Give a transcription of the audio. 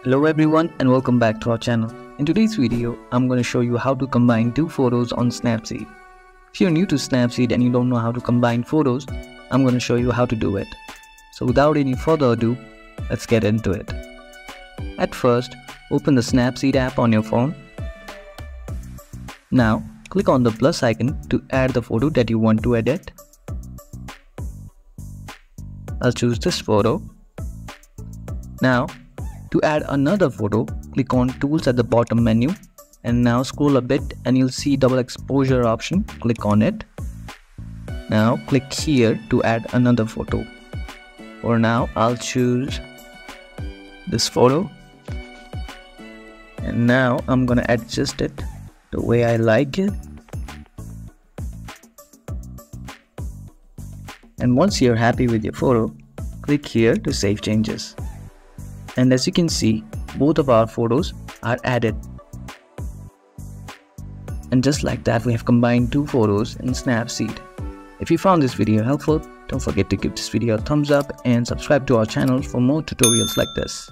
Hello everyone and welcome back to our channel. In today's video, I'm going to show you how to combine two photos on Snapseed. If you're new to Snapseed and you don't know how to combine photos, I'm going to show you how to do it. So without any further ado, let's get into it. At first, open the Snapseed app on your phone. Now, click on the plus icon to add the photo that you want to edit. I'll choose this photo. Now, to add another photo, click on Tools at the bottom menu and now scroll a bit and you'll see double exposure option. Click on it. Now click here to add another photo. For now, I'll choose this photo and now I'm gonna adjust it the way I like it. And once you're happy with your photo, click here to save changes. And as you can see, both of our photos are added. And just like that, we have combined two photos in Snapseed. If you found this video helpful, don't forget to give this video a thumbs up and subscribe to our channel for more tutorials like this.